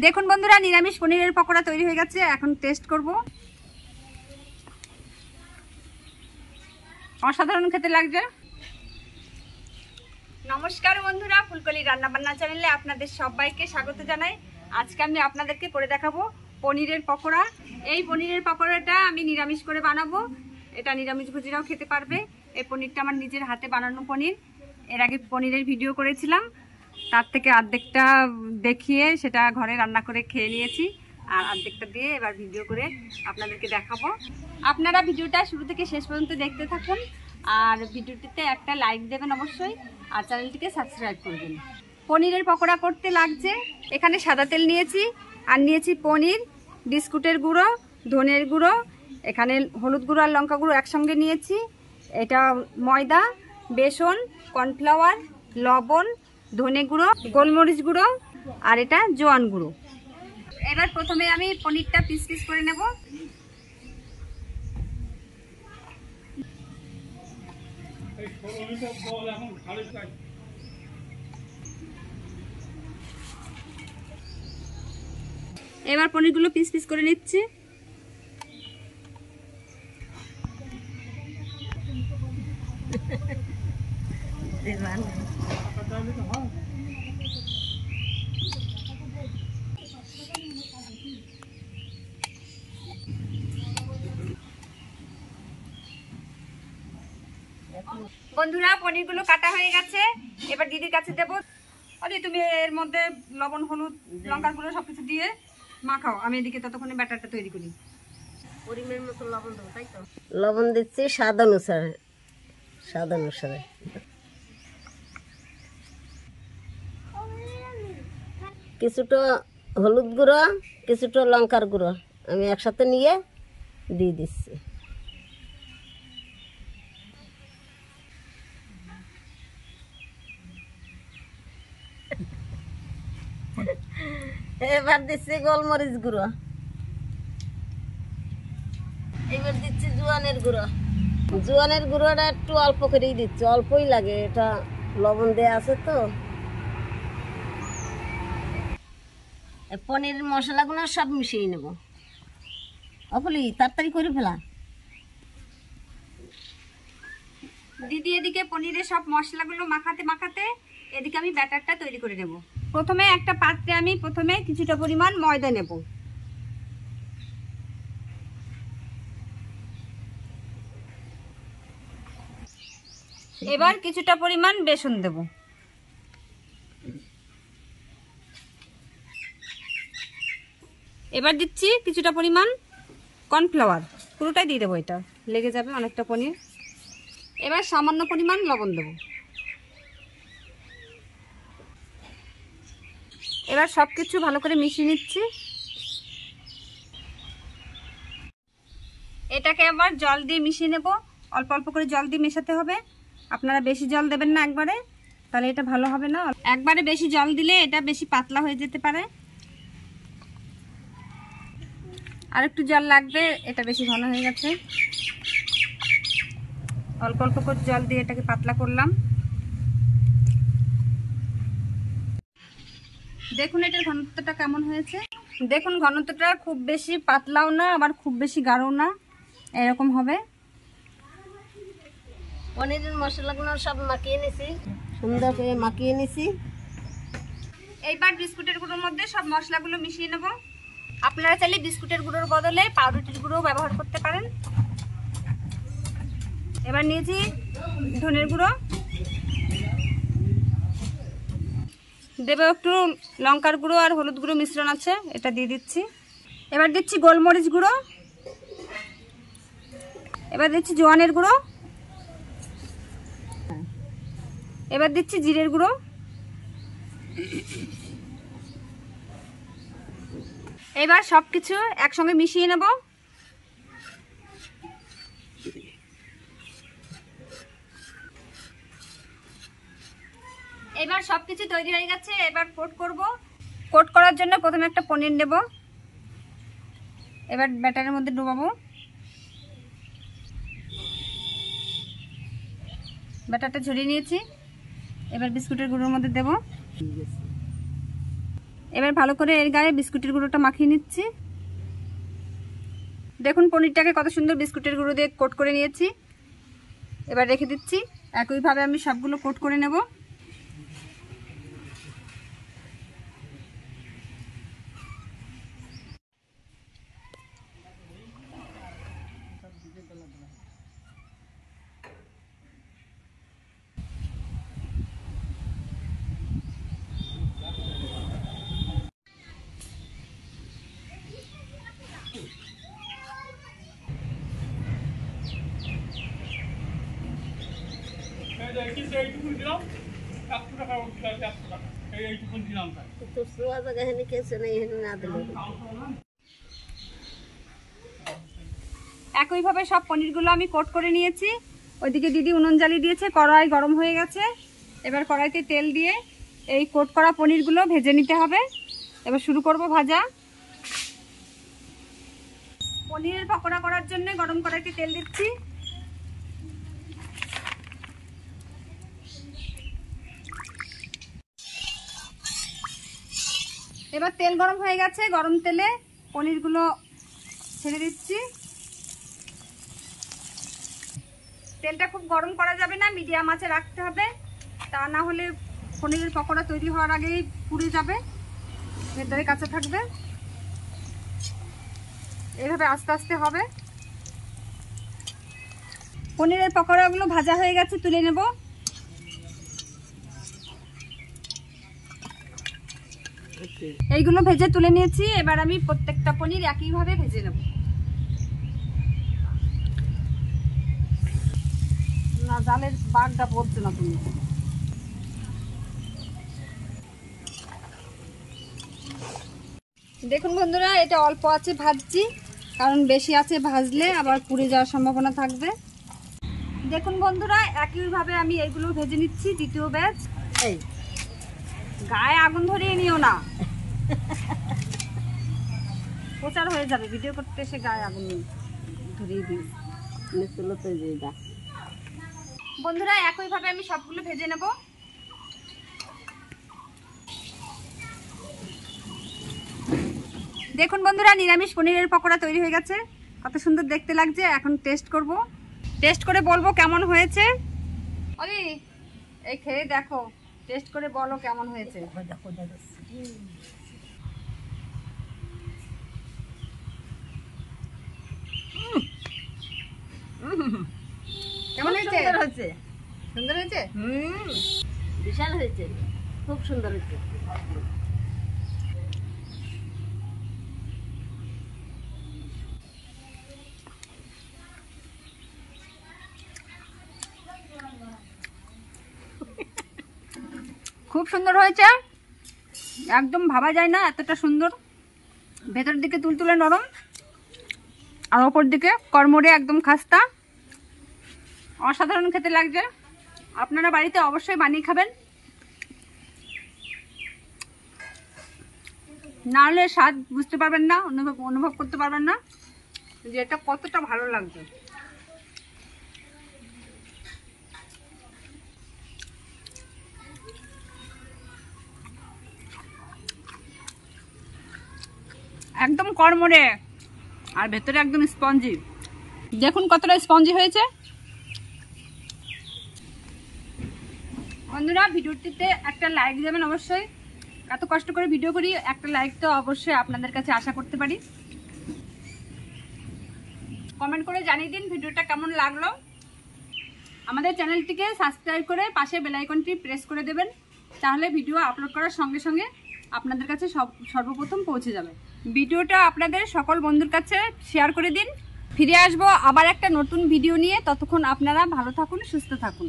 দেখুন বন্ধুরা, নিরামিষ পনিরের পকোড়া তৈরি হয়ে গেছে। এখন টেস্ট করব। অসাধারণ খেতে লাগছে। নমস্কার বন্ধুরা, ফুলকলি রান্নাবান্না চ্যানেলে আপনাদের সবাইকে স্বাগত জানাই। আজকে আমি আপনাদেরকে করে দেখাবো পনিরের পকোড়া। এই পনিরের পকোড়াটা আমি নিরামিষ করে বানাবো। এটা নিরামিষ ভুজিরাও খেতে পারবে। এই পনিরটা আমার নিজের হাতে বানানো পনির। এর আগে পনিরের ভিডিও করেছিলাম, তার থেকে অর্ধেকটা দেখিয়ে সেটা ঘরে রান্না করে খেয়ে নিয়েছি, আর অর্ধেকটা দিয়ে এবার ভিডিও করে আপনাদেরকে দেখাবো। আপনারা ভিডিওটা শুরু থেকে শেষ পর্যন্ত দেখতে থাকুন, আর ভিডিওটিতে একটা লাইক দেবেন অবশ্যই, আর চ্যানেলটিকে সাবস্ক্রাইব করবেন। পনিরের পকোড়া করতে লাগছে, এখানে সাদা তেল নিয়েছি, আর নিয়েছি পনির, বিস্কুটের গুঁড়ো, ধনের গুঁড়ো, এখানে হলুদ গুঁড়ো আর লঙ্কা গুঁড়ো একসঙ্গে নিয়েছি। এটা ময়দা, বেসন, কর্নফ্লাওয়ার, লবণ, ধনে গুঁড়ো, গোলমরিচ গুঁড়ো, আর এটা জোয়ান গুঁড়ো। এবার প্রথমে আমি পনিরটা পিস পিস করে নেব। এবার পনিরগুলো পিস পিস করে নিচ্ছি। বন্ধুরা, পনিরগুলো কাটা হয়ে গেছে। এবার দিদির কাছে দেবো। আরে তুমি এর মধ্যে লবণ, হলুদ, লঙ্কার গুঁড়ো সবকিছু দিয়ে মাখাও, আমি এদিকে ততক্ষণে ব্যাটারটা তৈরি করি। পরিমাণ মতো লবণ দেবো, তাই তো? লবণ দিচ্ছি স্বাদ অনুসারে। কিছুটা হলুদ গুঁড়ো, কিছুটা লঙ্কার গুঁড়ো আমি একসাথে নিয়ে দিয়ে দিচ্ছি। এবার দিচ্ছি গোলমরিচ গুঁড়ো, এবার দিচ্ছি জোয়ানের গুঁড়ো। জোয়ানের গুঁড়োটা একটু অল্প করেই দিচ্ছি, অল্পই লাগে, এটা লবণ দেওয়া আছে তো। পনিরের মশলাগুলো সব মিশিয়ে নেব। অপলি তাড়াতাড়ি করে ফেলা। দিদি এদিকে পনিরের সব মশলাগুলো মাখাতে মাখাতে এদিকে আমি ব্যাটারটা তৈরি করে নেব। প্রথমে একটা পাত্রে আমি কিছুটা পরিমাণ ময়দা নেব। এবার কিছুটা পরিমাণ বেসন দেব। এবার দিচ্ছি কিছুটা পরিমাণ কর্নফ্লাওয়ার, পুরোটাই দিয়ে দেবো, এটা লেগে যাবে অনেকটা পনির। এবার সামান্য পরিমাণ লবণ দেব। এবার সবকিছু ভালো করে মিশিয়ে নিচ্ছি। এটাকে আবার জল দিয়ে মিশিয়ে নেব। অল্প অল্প করে জল দিয়ে মেশাতে হবে। আপনারা বেশি জল দেবেন না একবারে, তাহলে এটা ভালো হবে না। একবারে বেশি জল দিলে এটা বেশি পাতলা হয়ে যেতে পারে। আর একটু জল লাগবে, এটা বেশি ঘন হয়ে গেছে। অল্প অল্প করে জল দিয়ে এটাকে পাতলা করলাম। দেখুন এটার ঘনত্বটা কেমন হয়েছে। দেখুন ঘনত্বটা খুব বেশি পাতলাও না, আবার খুব বেশি গাঢ়ও না, এরকম হবে। পনিরের মশলাগুলো সব মাখিয়ে নিছি, সুন্দর করে মাখিয়ে নিছি। এইবার বিস্কুটের গুঁড়োর মধ্যে সব মশলাগুলো মিশিয়ে নেব। আপনারা চাইলে বিস্কুটের গুঁড়োর বদলে পাউরুটির গুঁড়ো ব্যবহার করতে পারেন। এবার নিয়েছি ধনের গুঁড়ো, দেবো একটু লঙ্কার গুঁড়ো আর হলুদ গুঁড়ো মিশ্রণ আছে, এটা দিয়ে দিচ্ছি। এবার দিচ্ছি গোলমরিচ গুঁড়ো, এবার দিচ্ছি জোয়ানের গুঁড়ো, এবার দিচ্ছি জিরের গুঁড়ো। এবার সবকিছু একসঙ্গে মিশিয়ে নেব। এবার সবকিছু তৈরি হয়ে গেছে। এবার কোট করব। কোট করার জন্য প্রথমে একটা পনির নেব, এবার ব্যাটারের মধ্যে ডুবাবো। ব্যাটারটা ঝরিয়ে নিয়েছি, এবার বিস্কুটের গুঁড়োর মধ্যে দেব। এবার ভালো করে এর গায়ে বিস্কুটের গুঁড়োটা মাখিয়ে নিচ্ছি। দেখুন পনিরটাকে কত সুন্দর বিস্কুটের গুঁড়ো দিয়ে কোট করে নিয়েছি। এবার রেখে দিচ্ছি। একইভাবে আমি সবগুলো কোট করে নেব। তো সোয়া জায়গা হেনে কেছে না এখানে না দিলে একইভাবে সব পনিরগুলো আমি কোট করে নিয়েছি। ওইদিকে দিদি উনুন জ্বালিয়ে দিয়েছে, কড়াই গরম হয়ে গেছে। এবার কড়াইতে তেল দিয়ে এই কোট করা পনিরগুলো ভেজে নিতে হবে। এবার শুরু করব ভাজা। পনিরের পকোড়া করার জন্য গরম কড়াইতে তেল দিচ্ছি। এবার তেল গরম হয়ে গেছে, গরম তেলে পনিরগুলো ছেড়ে দিচ্ছি। তেলটা খুব গরম করা যাবে না, মিডিয়াম আঁচে রাখতে হবে, তা না হলে পনিরের পকোড়া তৈরি হওয়ার আগেই পুড়ে যাবে, ভেতরে কাঁচা থাকবে। এইভাবে আস্তে আস্তে হবে। পনিরের পকোড়াগুলো ভাজা হয়ে গেছে, তুলে নেব। এইগুলো ভেজে তুলে নিয়েছি। এবার আমি প্রত্যেকটা পনির একইভাবে ভেজে নেব। না, জালের বাগটা পড়ছে না। তুমি দেখুন বন্ধুরা, এটা অল্প আছে ভাজছি, কারণ বেশি আছে ভাজলে আবার পুড়ে যাওয়ার সম্ভাবনা থাকবে। দেখুন বন্ধুরা, একইভাবে আমি এইগুলো ভেজে নিচ্ছি। দ্বিতীয় ব্যাচ। এই গায়ে আগুন ধরিয়ে নিও না, প্রচার হয়ে যাবে। ভিডিও করতে এসে গায়ে আগুন ধরিয়ে দিই। চলো তো যা বন্ধুরা, একইভাবে আমি সবগুলো ভেজে নেব। দেখুন বন্ধুরা, নিরামিষ পনিরের পকোড়া তৈরি হয়ে গেছে। কত সুন্দর দেখতে লাগছে। এখন টেস্ট করব, টেস্ট করে বলবো কেমন হয়েছে। অলি, এই খেয়ে দেখো, টেস্ট করে বলো কেমন হয়েছে। কেমন হয়েছে? সুন্দর হয়েছে। সুন্দর হয়েছে? বিশাল হয়েছে, খুব সুন্দর হয়েছে। খুব সুন্দর হয়েছে, একদম ভাবা যায় না এতটা সুন্দর। ভেতর দিকে তুলতুলে নরম, আর ওপর দিকে কড়মড়ে একদম খাস্তা। অসাধারণ খেতে লাগছে। আপনারা বাড়িতে অবশ্যই বানিয়ে খাবেন, না হলে স্বাদ বুঝতে পারবেন না, অনুভব করতে পারবেন না যে এটা কতটা ভালো লাগছে। একদম কড়মড়ে আর ভেতরে একদম স্পঞ্জি। দেখুন কতটা স্পঞ্জি হয়েছে। বন্ধুরা, ভিডিওটিতে একটা লাইক দেবেন অবশ্যই। এত কষ্ট করে ভিডিও করি, একটা লাইক তো অবশ্যই আপনাদের কাছে আশা করতে পারি। কমেন্ট করে জানিয়ে দিন ভিডিওটা কেমন লাগলো। আমাদের চ্যানেলটিকে সাবস্ক্রাইব করে পাশে বেল আইকনটি প্রেস করে দেবেন, তাহলে ভিডিও আপলোড করার সঙ্গে সঙ্গে আপনাদের কাছে সর্বপ্রথম পৌঁছে যাবে। ভিডিওটা আপনাদের সকল বন্ধুর কাছে শেয়ার করে দিন। ফিরে আসবো আবার একটা নতুন ভিডিও নিয়ে। ততক্ষণ আপনারা ভালো থাকুন, সুস্থ থাকুন।